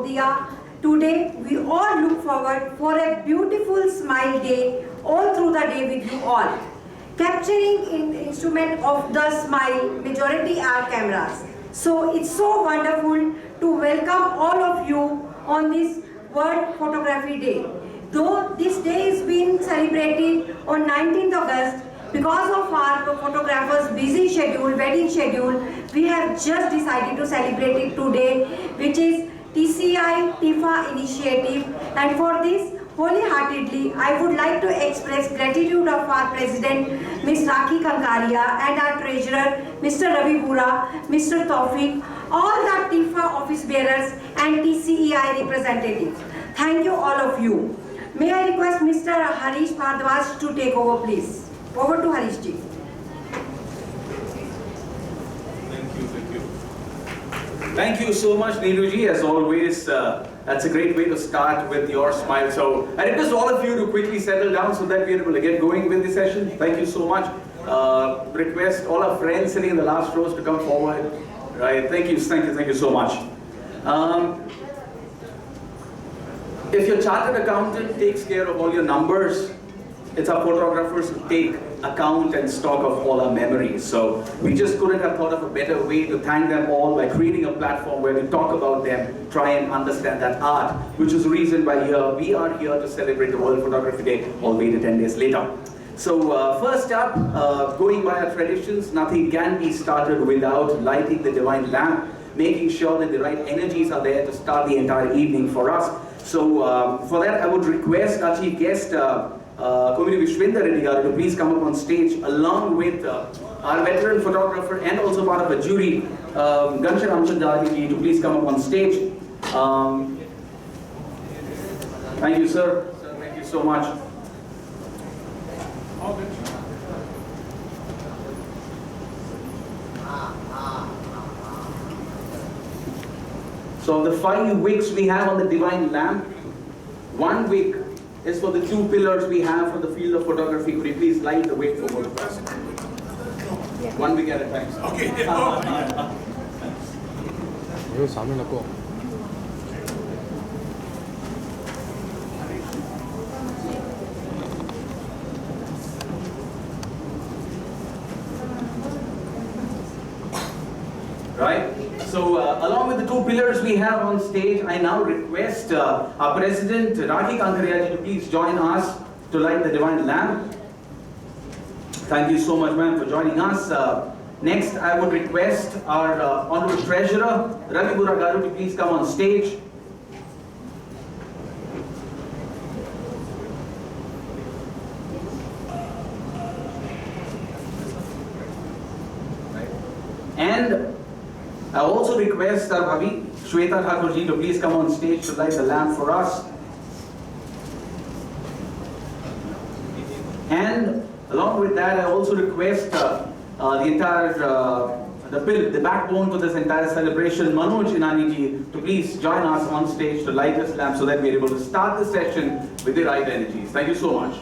Diya. Today, we all look forward for a beautiful smile day all through the day with you all. Capturing instrument of the smile, majority are cameras. So it's so wonderful to welcome all of you on this World Photography Day. Though this day is being celebrated on 19th August, because of our photographers' busy schedule, wedding schedule, we have just decided to celebrate it today, which is TCI TIFA initiative. And for this, wholeheartedly, I would like to express gratitude of our President, Ms. Rakhi Kankaria, and our Treasurer, Mr. Ravi Bura, Mr. Tawfiq, all the TIFA office bearers and TCEI representatives. Thank you all of you. May I request Mr. Harish Bhardwaj to take over, please. Over to Harish ji. Thank you so much, Neeru ji. As always, that's a great way to start with your smile. So I request all of you to quickly settle down so that we're able to get going with the session. Thank you so much. Request all our friends sitting in the last rows to come forward. Right? Thank you so much. If your chartered accountant takes care of all your numbers, it's our photographers who take account and stock of all our memories. So we just couldn't have thought of a better way to thank them all by creating a platform where we talk about them, try and understand that art, which is the reason why we are here to celebrate the World Photography Day, albeit 10 days later. So first up, going by our traditions, nothing can be started without lighting the divine lamp, making sure that the right energies are there to start the entire evening for us. So for that, I would request our chief guest, Komini Vishwendra Reddy Garu, to please come up on stage along with our veteran photographer and also part of a jury, Gansha Ramchandani ji, to please come up on stage. Thank you, sir. Thank you so much. So the 5 wicks we have on the divine lamp, 1 wick is for the 2 pillars we have for the field of photography. Could you please light the wick for both of us? 1 wick at a time. Okay. Right? So along with the 2 pillars we have on stage, I now request our President, Rakhi Kankaria ji, to please join us to light the divine lamp. Thank you so much, ma'am, for joining us. Next, I would request our Honorable Treasurer, Ravi Bura Garu, to please come on stage. And I also request our Bhabi, Shweta Thakur ji, to please come on stage to light the lamp for us. And along with that, I also request the entire, the backbone to this entire celebration, Manoj Inani ji, to please join us on stage to light this lamp so that we are able to start the session with the right energies. Thank you so much.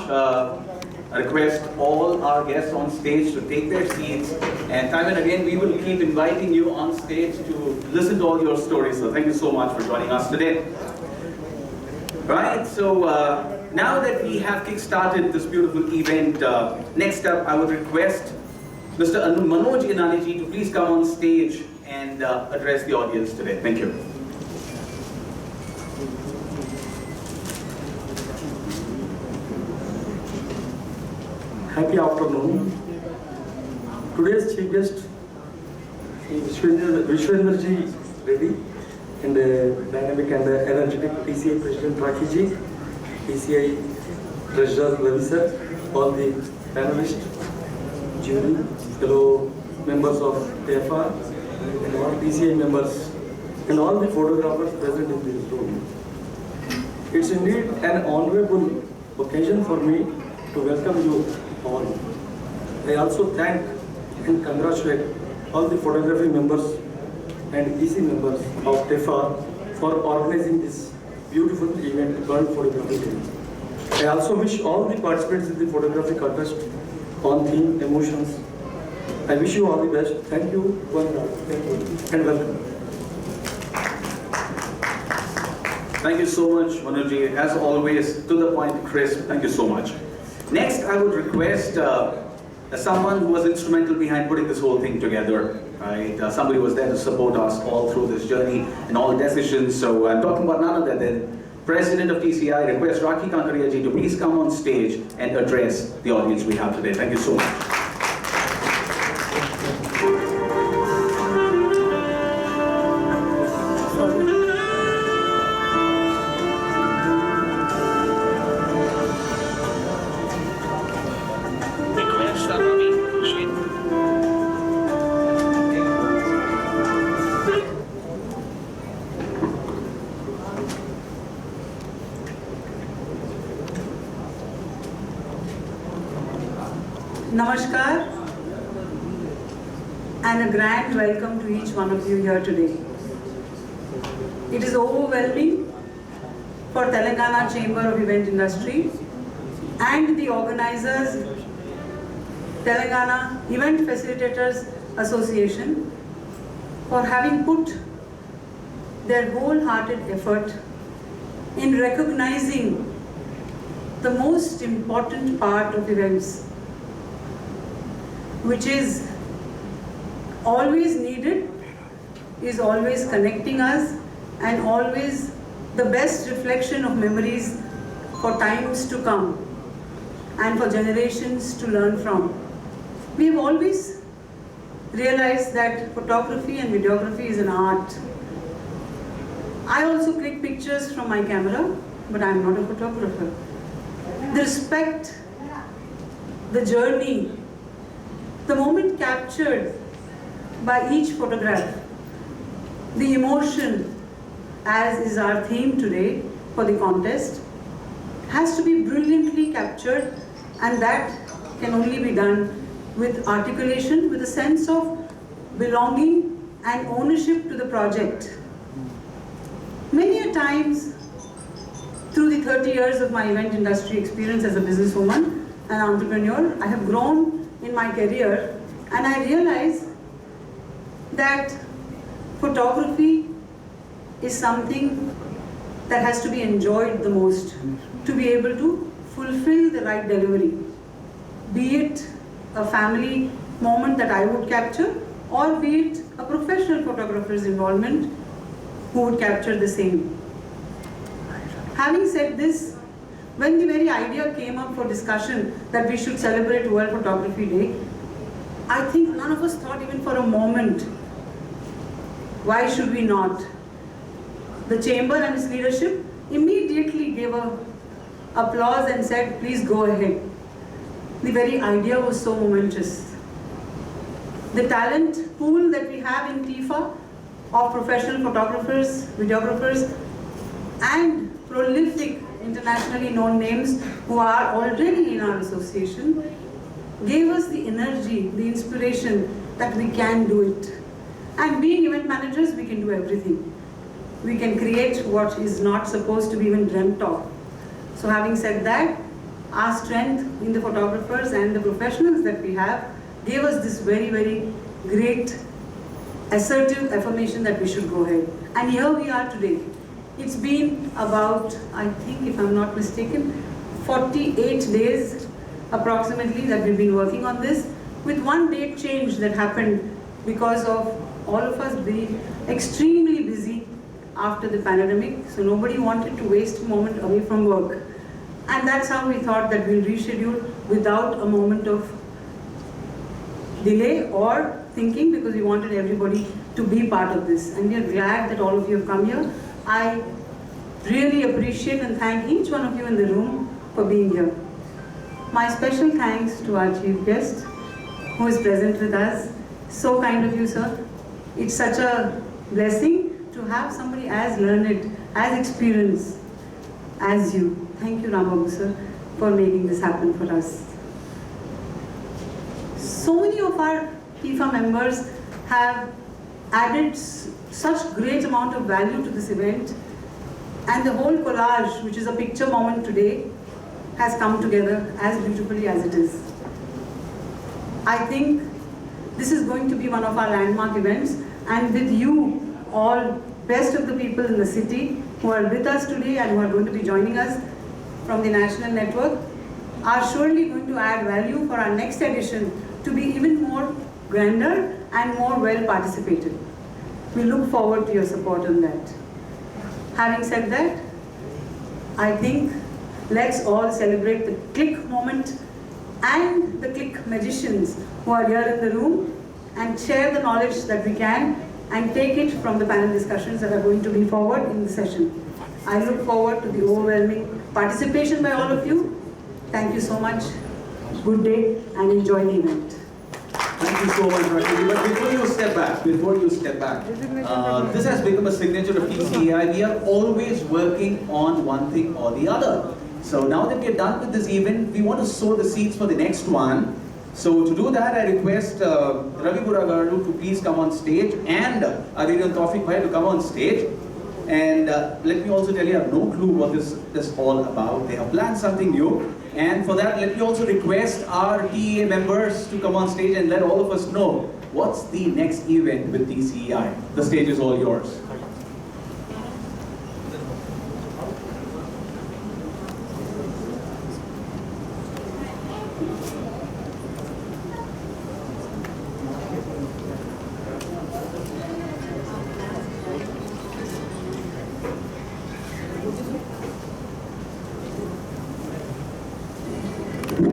much. I request all our guests on stage to take their seats, and time and again we will keep inviting you on stage to listen to all your stories. So thank you so much for joining us today. Right, so now that we have kick-started this beautiful event, next up I would request Mr. Manoj Inani to please come on stage and address the audience today. Thank you. Happy afternoon. Today's chief guest is Vishwendraji Reddy and dynamic and energetic TCI President Rakhi ji, TCI Treasurer Ravi sir, all the panelists, jury, fellow members of TFR, and all TCI members, and all the photographers present in this room. It's indeed an honorable occasion for me to welcome you all. I also thank and congratulate all the photography members and EC members of TEFA for organizing this beautiful event, World Photography Day. I also wish all the participants in the photography contest on theme emotions. I wish you all the best. Thank you, one and all. Thank you and welcome. Thank you so much, Manoj. As always, to the point, crisp. Thank you so much. Next, I would request someone who was instrumental behind putting this whole thing together. Right? Somebody was there to support us all through this journey and all decisions. So I'm talking about none other than President of TCI. Request Rakhi Kankaria ji to please come on stage and address the audience we have today. Thank you so much. Namaskar and a grand welcome to each one of you here today. It is overwhelming for Telangana Chamber of Event Industry and the organizers, Telangana Event Facilitators Association, for having put their wholehearted effort in recognizing the most important part of events, which is always needed, is always connecting us, and always the best reflection of memories for times to come and for generations to learn from. We have always realized that photography and videography is an art. I also click pictures from my camera, but I am not a photographer. The respect, the journey, the moment captured by each photograph, the emotion, as is our theme today for the contest, has to be brilliantly captured, and that can only be done with articulation, with a sense of belonging and ownership to the project. Many a times, through the 30 years of my event industry experience as a businesswoman and entrepreneur, I have grown in my career, and I realize that photography is something that has to be enjoyed the most to be able to fulfill the right delivery, be it a family moment that I would capture, or be it a professional photographer's involvement who would capture the same. Having said this, when the very idea came up for discussion that we should celebrate World Photography Day, I think none of us thought even for a moment, why should we not? The chamber and its leadership immediately gave applause and said, please go ahead. The very idea was so momentous. The talent pool that we have in TIFA of professional photographers, videographers, and prolific internationally known names who are already in our association gave us the energy, the inspiration that we can do it. And being event managers, we can do everything. We can create what is not supposed to be even dreamt of. So having said that, our strength in the photographers and the professionals that we have gave us this very, very great assertive affirmation that we should go ahead. And here we are today. It's been about, I think if I'm not mistaken, 48 days approximately that we've been working on this, with one date change that happened because of all of us being extremely busy after the pandemic. So nobody wanted to waste a moment away from work. And that's how we thought that we'll reschedule without a moment of delay or thinking, because we wanted everybody to be part of this. And we are glad that all of you have come here. I really appreciate and thank each one of you in the room for being here. My special thanks to our chief guest who is present with us. So kind of you, sir. It's such a blessing to have somebody as learned, as experienced as you. Thank you, Rambabu sir, for making this happen for us. So many of our FIFA members have added such great amount of value to this event, and the whole collage, which is a picture moment today, has come together as beautifully as it is. I think this is going to be one of our landmark events, and with you all, best of the people in the city who are with us today and who are going to be joining us from the national network, are surely going to add value for our next edition to be even more grander and more well participated. We look forward to your support on that. Having said that, I think let's all celebrate the click moment and the click magicians who are here in the room, and share the knowledge that we can and take it from the panel discussions that are going to be forward in the session. I look forward to the overwhelming participation by all of you. Thank you so much. Good day and enjoy the event. Thank you so much, Rakhi. But before you step back, this has become a signature of TCEI. We are always working on one thing or the other. So now that we are done with this event, we want to sow the seeds for the next one. So to do that, I request Ravi Buragaru to please come on stage, and Ariran Tawfiq Bhai to come on stage. And let me also tell you, I have no clue what this is all about. They have planned something new. And for that, let me also request our TEA members to come on stage and let all of us know what's the next event with TCEI. The stage is all yours.